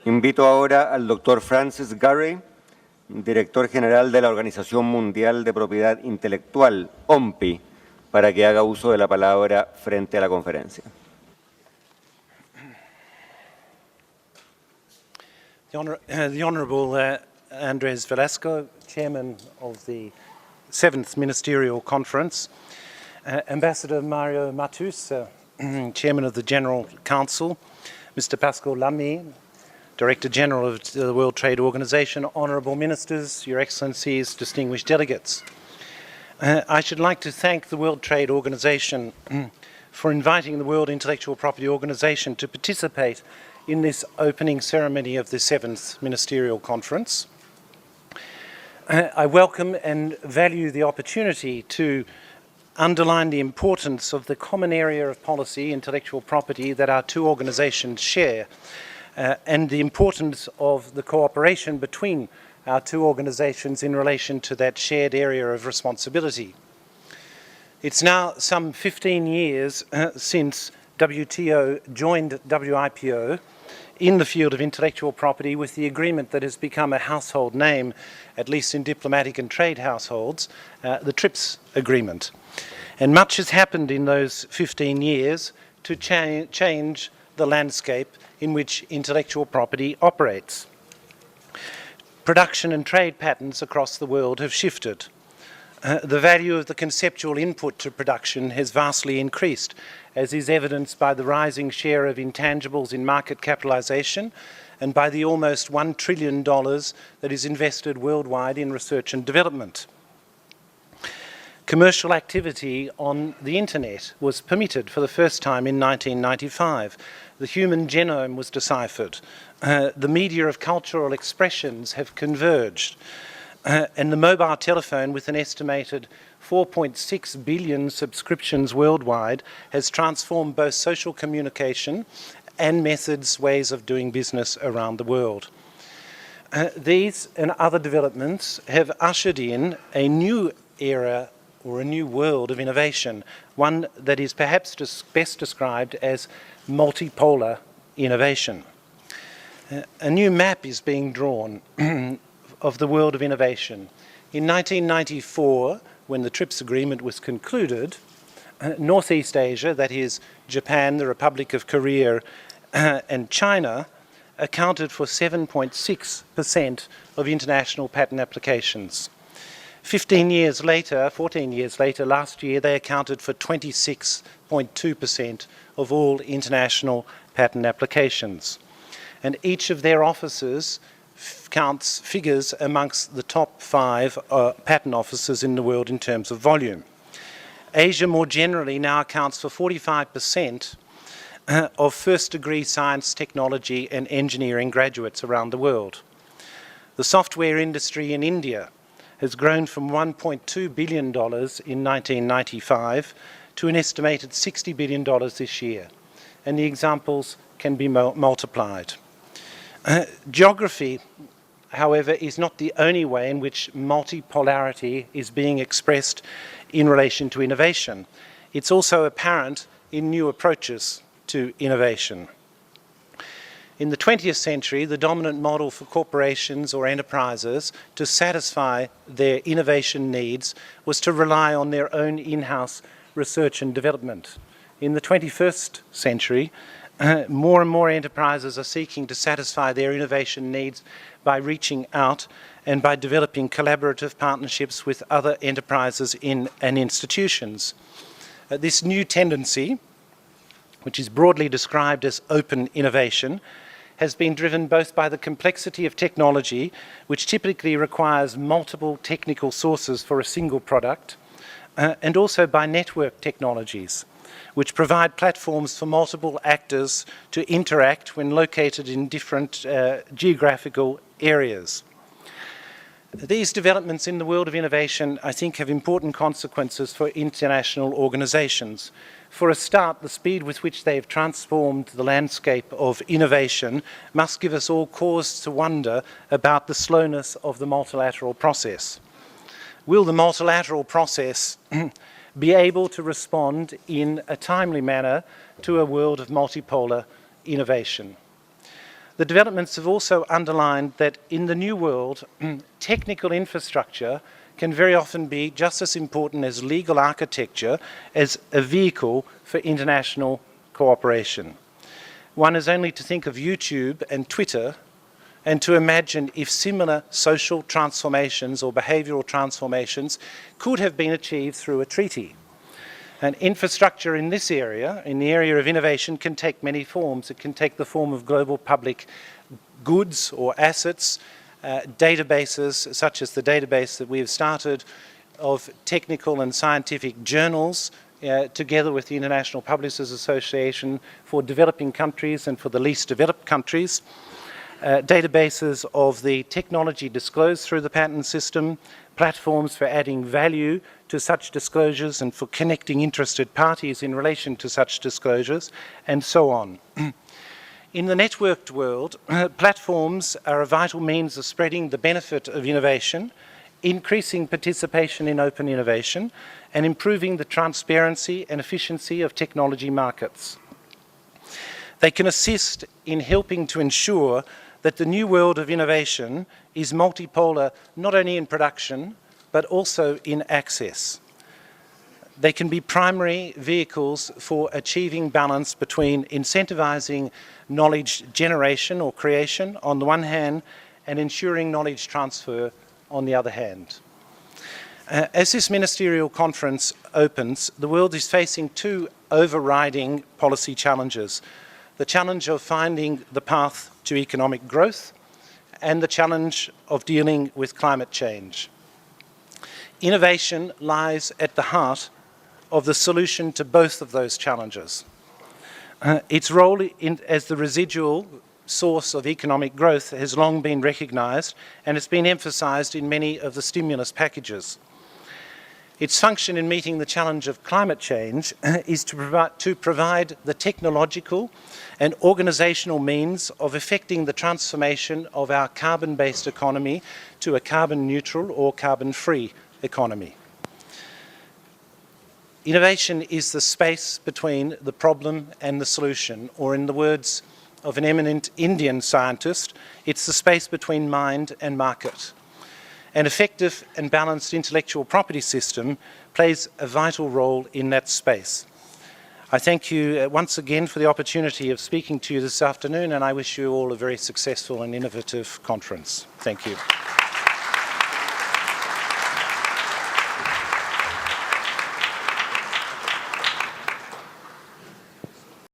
Invito ahora al doctor Francis Gurry, director general de la Organización Mundial de Propiedad Intelectual, OMPI, para que haga uso de la palabra frente a la conferencia. The Honourable Andres Velasco, Chairman of the 7th Ministerial Conference, Ambassador Mario Matus, Chairman of the General Council, Mr. Pascal Lamy, Director General of the World Trade Organization, Honourable Ministers, Your Excellencies, distinguished delegates. I should like to thank the World Trade Organization for inviting the World Intellectual Property Organization to participate in this opening ceremony of the 7th Ministerial Conference. I welcome and value the opportunity to underline the importance of the common area of policy, intellectual property, that our two organizations share, and the importance of the cooperation between our two organizations in relation to that shared area of responsibility. It's now some 15 years since WTO joined WIPO in the field of intellectual property, with the agreement that has become a household name, at least in diplomatic and trade households, the TRIPS agreement. And much has happened in those 15 years to change the landscape in which intellectual property operates. Production and trade patterns across the world have shifted. The value of the conceptual input to production has vastly increased, as is evidenced by the rising share of intangibles in market capitalization and by the almost $1 trillion that is invested worldwide in research and development. Commercial activity on the internet was permitted for the first time in 1995. The human genome was deciphered. The media of cultural expressions have converged. And the mobile telephone, with an estimated 4.6 billion subscriptions worldwide, has transformed both social communication and ways of doing business around the world. These and other developments have ushered in a new era or a new world of innovation, one that is perhaps best described as multipolar innovation. A new map is being drawn of the world of innovation. In 1994, when the TRIPS agreement was concluded, Northeast Asia, that is Japan, the Republic of Korea, and China, accounted for 7.6% of international patent applications. 14 years later, last year, they accounted for 26.2% of all international patent applications. And each of their offices counts figures amongst the top 5 patent offices in the world in terms of volume. Asia more generally now accounts for 45% of first-degree science, technology and engineering graduates around the world. The software industry in India has grown from $1.2 billion in 1995 to an estimated $60 billion this year, and the examples can be multiplied. Geography, however, is not the only way in which multipolarity is being expressed in relation to innovation. It's also apparent in new approaches to innovation. In the 20th century, the dominant model for corporations or enterprises to satisfy their innovation needs was to rely on their own in-house research and development. In the 21st century, more and more enterprises are seeking to satisfy their innovation needs by reaching out and by developing collaborative partnerships with other enterprises and institutions. This new tendency, which is broadly described as open innovation, has been driven both by the complexity of technology, which typically requires multiple technical sources for a single product, and also by network technologies, which provide platforms for multiple actors to interact when located in different geographical areas. These developments in the world of innovation, I think, have important consequences for international organizations. For a start, the speed with which they have transformed the landscape of innovation must give us all cause to wonder about the slowness of the multilateral process. Will the multilateral process be able to respond in a timely manner to a world of multipolar innovation? The developments have also underlined that in the new world, technical infrastructure can very often be just as important as legal architecture as a vehicle for international cooperation. One is only to think of YouTube and Twitter and to imagine if similar social transformations or behavioural transformations could have been achieved through a treaty. And infrastructure in this area, in the area of innovation, can take many forms. It can take the form of global public goods or assets, databases such as the database that we have started of technical and scientific journals together with the International Publishers Association for developing countries and for the least developed countries. Databases of the technology disclosed through the patent system, platforms for adding value to such disclosures and for connecting interested parties in relation to such disclosures, and so on. In the networked world, platforms are a vital means of spreading the benefit of innovation, increasing participation in open innovation, and improving the transparency and efficiency of technology markets. They can assist in helping to ensure that the new world of innovation is multipolar not only in production, but also in access. They can be primary vehicles for achieving balance between incentivizing knowledge generation or creation on the one hand and ensuring knowledge transfer on the other hand. As this ministerial conference opens, the world is facing two overriding policy challenges: the challenge of finding the path to economic growth and the challenge of dealing with climate change. Innovation lies at the heart of the solution to both of those challenges. Its role as the residual source of economic growth has long been recognised and has been emphasised in many of the stimulus packages. Its function in meeting the challenge of climate change is to provide the technological and organisational means of effecting the transformation of our carbon-based economy to a carbon-neutral or carbon-free economy. Innovation is the space between the problem and the solution, or in the words of an eminent Indian scientist, it's the space between mind and market. An effective and balanced intellectual property system plays a vital role in that space. I thank you once again for the opportunity of speaking to you this afternoon, and I wish you all a very successful and innovative conference. Thank you.